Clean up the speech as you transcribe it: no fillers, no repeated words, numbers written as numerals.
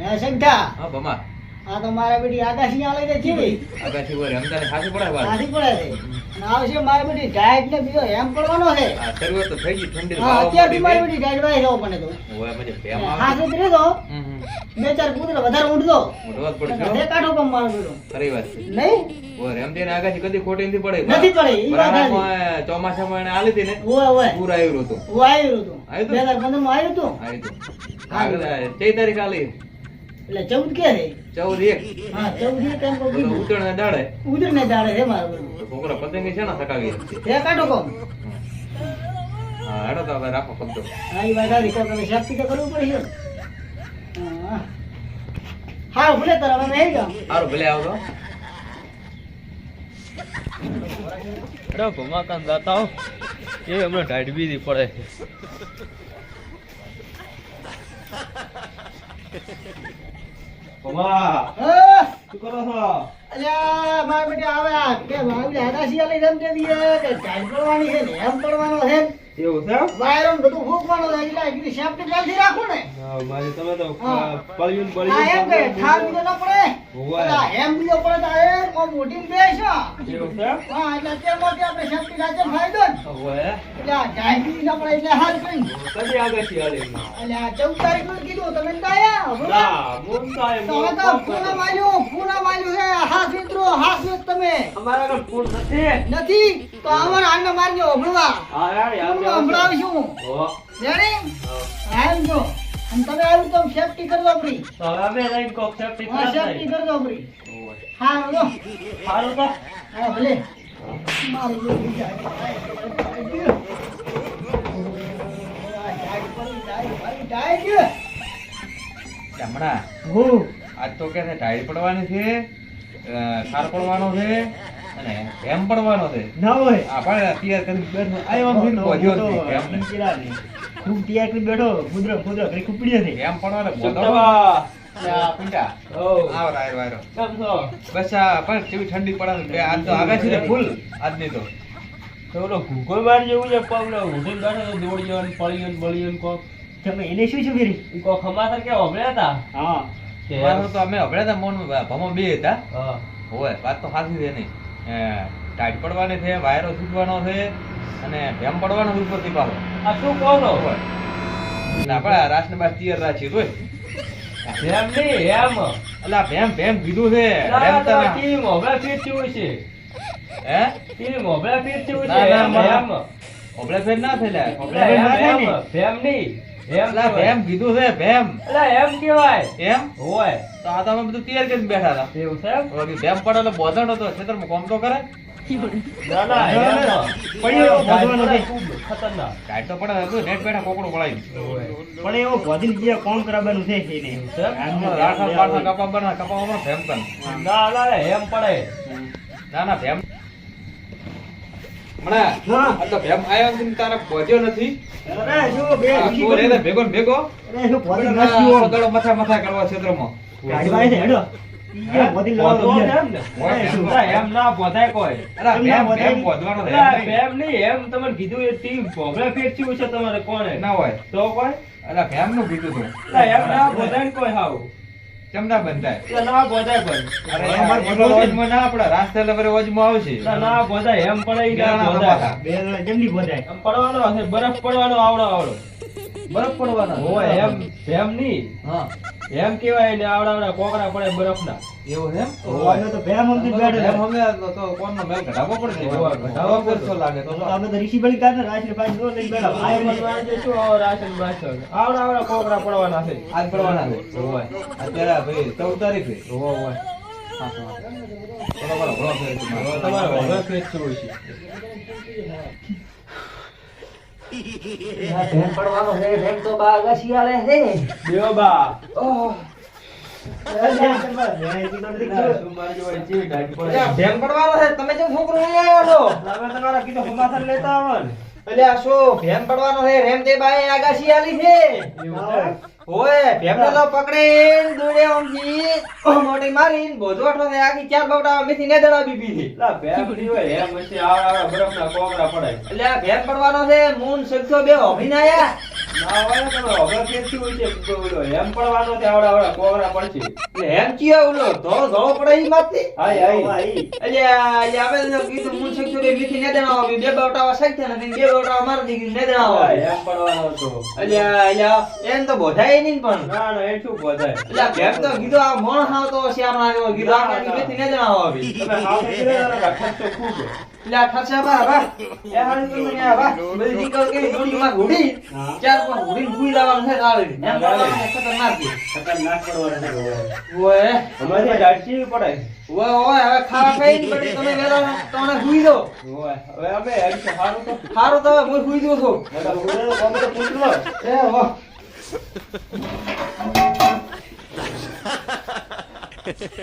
હે સંઠા હા ભમા આ તો મારા બેટી આકાશી આ લઈને જીવી આગાથી ઓર રમજાને ખાસી પડે વાત આથી પડે છે અને આવશે મારી બેટી ડાયટ ને બીજો એમ પડવાનો છે આ શરૂઆત તો થઈ ગઈ ઠંડી હા અત્યારથી મારી બેટી ડાયટ વાય જવો પડે તો ઓય મજે પેમ આવે હા સુધરી તો બે ચાર કૂતરા વધારે ઉડતો મોટો પડશે તે કાઢો કમ મારો બેટો ખરી વાત છે નહીં ઓય રમજાને આગાથી કદી ખોટી નથી પડે નથી પડે ઈ વાત સાચી. બરાબર ચોમાસામાં એને આલી હતી ને ઓય ઓય પૂર આવ્યું હતું ઓ આવ્યું હતું આવ્યું હતું? 2015 માં આવ્યું હતું આવી તો આગળ 13 તારીખ આલી એટલે 14 કે છે 14 હા 14 કેમ કો તો ઉતરને દાડે ઉધર ને દાડે છે મારો બેટો તો છોકરા પતંગી છે ને થકાવી તે કાઢો કમ હા હેડો તો હવે રાખો કબજો હા ઈ વાત સારી કોક તમે સેફટી તો કરવું પડશે હા હા ભલે તાર હવે મેં ગયો સારું ભલે આવજો અરે ભમાકાન જાતા હો એ હમણાં ટાઈટ બીજી પડે ભમા હા શું કરો છો અલ્યા મારા બેટી આવે આ કે મારી આદાસી લઈ જમતે દીએ કે ટાઈમ પડવાની છે ને એમ પડવાનો છે એવું છે વાયરો ને બધું ફૂંકવાનું છે એટલે કીધી સેફટી જલ્દી રાખો ને હા મારી તમે તો હા. પળ્યું આ એમ કે ઠાર બીજો ન પડે હોવે. અલા, એમ બીજો પડે તો એ કોમ મોટી ને બેસ હા એવું છે એટલે અત્યારમાંથી આપણે સેફટી રાખે ફાયદો ને હવે એટલે આ ટાઈમ બી ન પડે એટલે હાલ કઈ કદી આગળ થી આલે એટલે આ 14 તારીખ નું કીધું તમે નતા આયા બરોબર? ના મોન થાય તો હવે તો પૂનમ આલ્યું છે હાથ મિત્રો હાથ વેચ તમે અમારા આગળ ફોન નથી નથી તો અમારા આને મારજો હમણાં હા યાર હું યાર હમણાવીશું ઓ રેડી આમ જો અને તમે આવ્યું તો સેફટી કરજો આપણી તો હવે અમે લઈને કોક સેફટી હા સેફટી કરજો આપણી હા લો સારું તો હા ભલે મારી બેટી જાય હમણાં હું આજ તો કે છે ટાઈડ પડવાની છે ખાર પડવાનો છે અને એમ પડવાનો છે ના હોય આપણે તૈયાર કરી બેઠો આવ્યો ફીટ પહોંચ્યો જ નહીં એમ ને. ખૂબ તૈયાર કરી બેઠો મુદ્રા મુદ્રા કરી કુપડી હતી એમ પડવાનો સપ્તાહ પીંડા ઓ આવો રાયરો વાયરો કેમ છો બસ આ પણ કેવી ઠંડી પડે છે. આજ તો આગાછી ને ફૂલ આજની તો તો ઓલો ઘૂઘો બાર જેવું છે પગલો ઉઠીને બેઠો તો દોડ્યો ને પળ્યો ને બળ્યો ને કોક તમે એને શું શું કરી ઈ કોક હમાસર કે ઓભળ્યા હતા હા કે અમારે તો અમે હભળ્યા હતા મોન ભમો બે હતા હા હોય વાત તો સાચી છે નહીં ટાઈટ પડવાની છે વાયરો છૂટવાનો છે અને ભેમ પડવાનો છે ઉપરથી પાછો આ શું કહો છો હોય. એટલે આપણે રાસને બાસ તૈયાર રાખીએ તોય એમ નહીં એમ એટલે આ ભેમ ભેમ કીધું છે ના, ભેમ તો તમે ટીમ હોભળા ફીટ જેવું છે હે ટીમ હોભળા ફીટ જેવું ના, છે ના, એમ ના. એમ ઓબળે ફેર ના થઈ જાય ઓબળે એમ, ફેર ના થાય ને. એમ નહીં એમ એટલે આ ભેમ કીધું છે ભેમ એટલે એમ કેવાય એમ હોય તો આ તો અમે બધું તૈયાર કરીને બેઠા હતા એવું છે એમ? હવે ભેમ પડે એટલે બોધણ હતો ખેતરમાં કોમ તો કરે ના ના એમ પણ એવો ભગવાન નથી. ખૂબ ખતરનાક ટાઈટ તો પડે હતું નેટ બેઠા કોકડું પડાવી પણ એવો ભોધી જે કોમ કરાવવાનું છે એને રાઠા પાઠા કપા બના કપા માં ભેમ કર ના ના એમ પડે ના ના ભેમ હમણાં હા. આ તો ભેમ આયો ને તારે પહોંચ્યો નથી અરે જો બે આ તું રે ને ભેગો ને ભેગો અરે જો ભોધી આ નાસ્યો ગળો મથા મથા કરવા ક્ષેત્રમાં ગાડી વાય છે હેડો ઈ ભોધી લાવો બોધવો તો એમ ને ના, એમ ના બોધાય કોઈ અલા એમ ભેમ ના ભેમ બોધાય. બોધવાનો છે, ના, એમ નહીં. એમ નહીં એમ તમને કીધું એ ટીમ હોભળા ફીટ જેવું છે તમારે કોણે ના હોય તો કોઈ અલા ભેમ નું કીધું તું ના, એમ ના બોધાય ને કોઈ હાવ કેમ ના બંધાય એટલે ના બોધાય કોઈ અરે અમાર યાર, એટલો વજમાં ના આપડે રાસ્તે લવરે વજમાં આવશે ના, ના બોધાય એમ પડે ઈ ના ના, ના, બોધાય ના. બે જણા જલ્દી ભોધાય એમ પડવાનો હશે બરફ પડવાનો આવડો આવડો બરફ પડવાનો હોય એમ એમ નહીં હા એમ કેવાય ને આવડા આવડા કોકરા પડે બરફના એવું છે એમ અમે તો બે મમતી બેઠો ભેમ અમે તો કોણનો મેલ ઘટાડવો પડશે હોવે, ઘટાડવો પડશે. લાગે તો અમે તો ઋષિ બળી કાઢે રાજ ને પાછી દો લઈ બેઠા આ એમાં જે શું આવો રાશન બાશન આવડા આવડા કોકરા પડવાના છે આજ પડવાના છે હોય અત્યારે ભાઈ 14 તારીખે હોય બરોબર ઘણો ફેર છે મારો. તમારે હવે ફેસ શું છે ભેમ પડવાનો છે ભેમ તો બા અગાસી આલે છે દેવો બા ભેમ પડવાનો છે તમે જેમ છોકરો લઈ આવ્યા છો તમે તમારા કીધું સમાચાર લેતા આવો ને એટલે આ શું ભેમ પડવાનો છે રેમ તે બાએ આગાશી આલી છે ઓય ભેમને તો પકડીને દોડે ઓમથી મોટી મારીને બોધવાટો ને આખી ચાર બવડા મેથી ને દડા બીબી લા બેબડી હોય એમ પછી આવડા આવડા બરફના કોકરા પડે એટલે આ ભેમ પડવાનો છે મૂન સગસો બે હોભીને આયા ના હોય ને તમે હવે કેસી હોય છે બોલો એમ પડવાનો તે આવડા કોગરા પડશે એટલે એમ ચિયા ઓલો ધોળો પડે ઈ માતે હાય હાય એટલે આવે તો કીધું હું શીખતો કે મીઠી ને દેણા આવી બે બટાવા સાખ્યા ને બે બટાવા મારી દીધી ને દેણા આવી એમ પડવાનો તો એટલે એમ તો બોધાય નહીં પણ ના ના એ શું બોધાય એટલે એમ તો કીધું આ મોણ હાવ તો શ્યામણા જેવો કીધું આ મીઠી ને દેણા આવી તમે હાવ ખર્ચો ખૂબ છે એટલે આ ખર્ચા બા એ હારી તો મને આ બધી દીકરો કે જોડી માં ઘોડી ચાર પાંચ ઘોડી ભૂઈ લાવવાનું છે કાલે એમ ખતરનાક છે ખતરનાક પડવાનો છે ઓય અમારે દાડચી પડે ઓય હવે ખાવા ખાઈ પડી તમે વેલા તને હુઈ દો ઓય હવે અમે એમ છે હારું તો હારું તો હું હુઈ દઉં છું બધા ઉડેલો કોમ તો પૂછલો એ વાહ